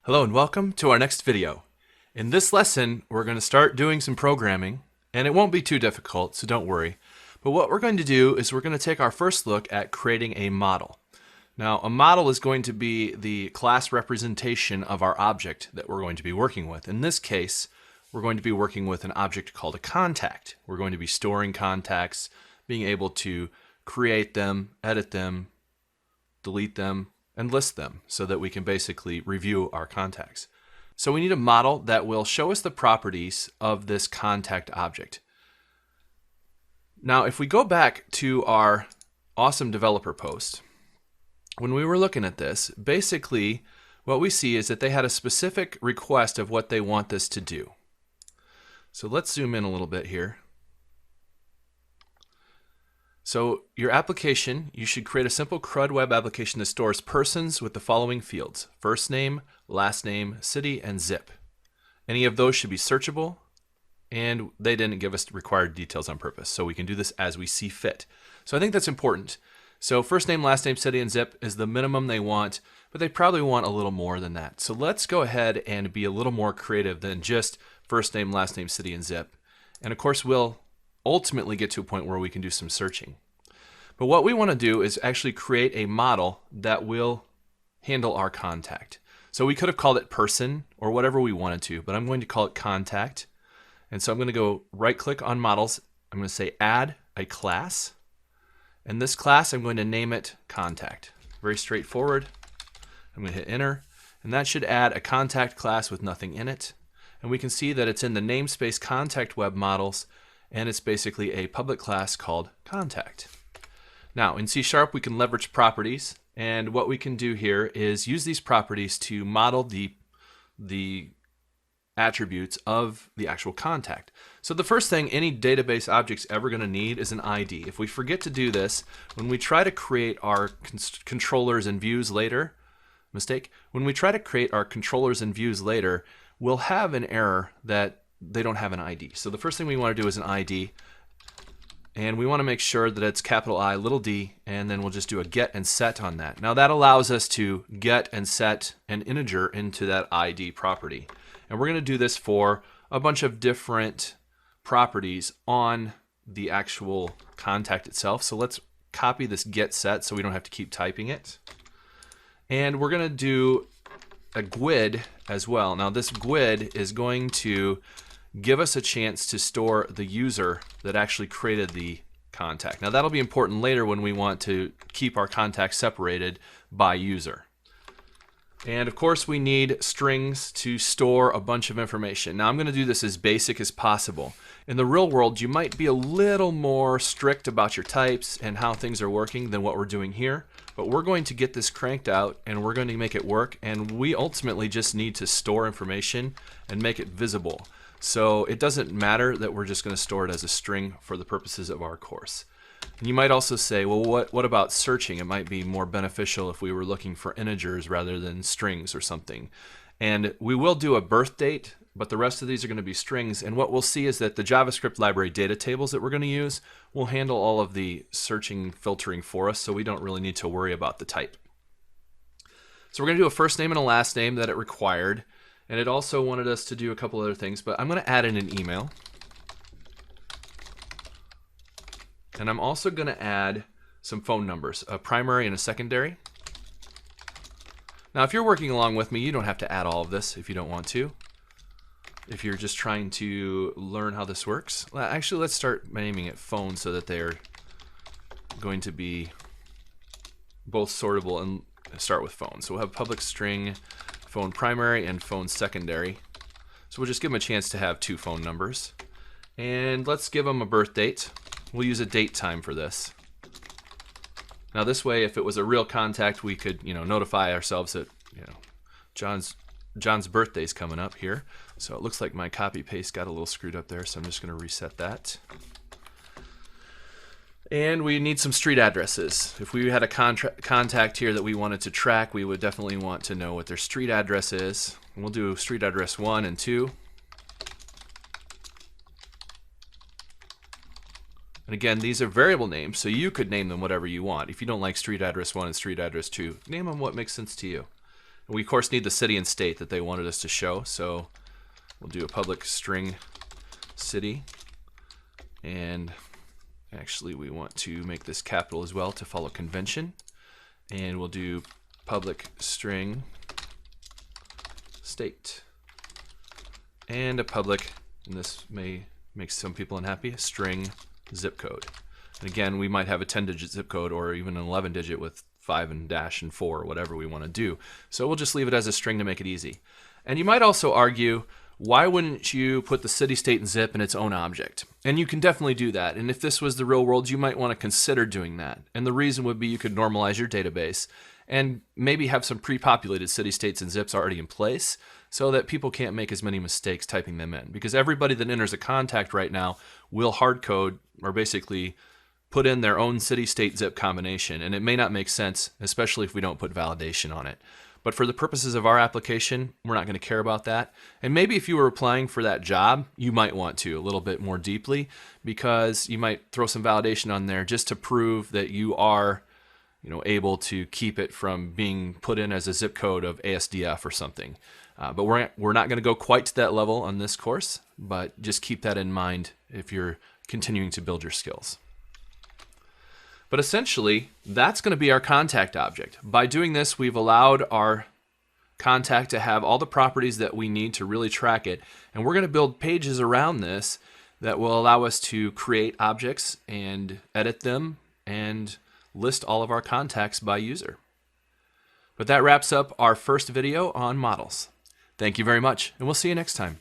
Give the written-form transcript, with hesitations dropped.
Hello and welcome to our next video. In this lesson, we're going to start doing some programming, and it won't be too difficult, so don't worry. But what we're going to do is we're going to take our first look at creating a model. Now, a model is going to be the class representation of our object that we're going to be working with. In this case, we're going to be working with an object called a contact. We're going to be storing contacts, being able to create them, edit them, delete them, and list them so that we can basically review our contacts. So we need a model that will show us the properties of this contact object. Now, if we go back to our awesome developer post, when we were looking at this, basically what we see is that they had a specific request of what they want this to do. So let's zoom in a little bit here. So your application, you should create a simple CRUD web application that stores persons with the following fields: first name, last name, city, and zip. Any of those should be searchable, and they didn't give us required details on purpose, so we can do this as we see fit. So I think that's important. So first name, last name, city, and zip is the minimum they want, but they probably want a little more than that. So let's go ahead and be a little more creative than just first name, last name, city, and zip. And of course, we'll ultimately get to a point where we can do some searching. But what we want to do is actually create a model that will handle our contact. So we could have called it person or whatever we wanted to, but I'm going to call it contact. And so I'm going to go right click on models. I'm going to say add a class. And this class, I'm going to name it contact. Very straightforward. I'm going to hit enter. And that should add a contact class with nothing in it. And we can see that it's in the namespace contact web models, and it's basically a public class called contact. Now in C# we can leverage properties, and what we can do here is use these properties to model the attributes of the actual contact. So the first thing any database object's ever going to need is an ID. If we forget to do this, when we try to create our controllers and views later, when we try to create our controllers and views later, we'll have an error that they don't have an ID. So the first thing we want to do is an ID, and we want to make sure that it's capital I, little d, and then we'll just do a get and set on that. Now that allows us to get and set an integer into that ID property. And we're going to do this for a bunch of different properties on the actual contact itself. So let's copy this get set so we don't have to keep typing it. And we're going to do a GUID as well. Now this GUID is going to give us a chance to store the user that actually created the contact. Now that'll be important later when we want to keep our contacts separated by user. And of course we need strings to store a bunch of information. Now I'm going to do this as basic as possible. In the real world, you might be a little more strict about your types and how things are working than what we're doing here. But we're going to get this cranked out and we're going to make it work, and we ultimately just need to store information and make it visible. So it doesn't matter that we're just going to store it as a string for the purposes of our course. And you might also say, well, what about searching? It might be more beneficial if we were looking for integers rather than strings or something. And we will do a birth date, but the rest of these are going to be strings. And what we'll see is that the JavaScript library data tables that we're going to use will handle all of the searching filtering for us, so we don't really need to worry about the type. So we're going to do a first name and a last name that it required. And it also wanted us to do a couple other things, but I'm going to add in an email. And I'm also going to add some phone numbers, a primary and a secondary. Now if you're working along with me, you don't have to add all of this if you don't want to. If you're just trying to learn how this works. Actually, let's start naming it phone so that they're going to be both sortable and start with phone. So we'll have public string phone primary and phone secondary. So we'll just give them a chance to have two phone numbers. And let's give them a birth date. We'll use a date time for this. Now this way, if it was a real contact, we could, notify ourselves that, John's birthday's coming up here. So it looks like my copy paste got a little screwed up there, so I'm just going to reset that. And we need some street addresses. If we had a contact here that we wanted to track, we would definitely want to know what their street address is. And we'll do street address 1 and 2. And again, these are variable names, so you could name them whatever you want. If you don't like street address 1 and street address 2, name them what makes sense to you. And we of course need the city and state that they wanted us to show, so we'll do a public string city, and actually we want to make this capital as well to follow convention, and we'll do public string state, and a public, and this may make some people unhappy, string zip code. And again, we might have a 10-digit zip code or even an 11-digit with 5 and dash and 4, or whatever we want to do. So we'll just leave it as a string to make it easy. And you might also argue, why wouldn't you put the city, state, and zip in its own object? And you can definitely do that. And if this was the real world, you might want to consider doing that. And the reason would be you could normalize your database and maybe have some pre-populated city, states, and zips already in place so that people can't make as many mistakes typing them in. Because everybody that enters a contact right now will hard code, or basically put in their own city, state, zip combination. And it may not make sense, especially if we don't put validation on it. But for the purposes of our application, we're not going to care about that. And maybe if you were applying for that job, you might want to a little bit more deeply, because you might throw some validation on there just to prove that you are able to keep it from being put in as a zip code of ASDF or something. But we're not going to go quite to that level on this course, but just keep that in mind if you're continuing to build your skills. But essentially, that's going to be our contact object. By doing this, we've allowed our contact to have all the properties that we need to really track it. And we're going to build pages around this that will allow us to create objects and edit them and list all of our contacts by user. But that wraps up our first video on models. Thank you very much, and we'll see you next time.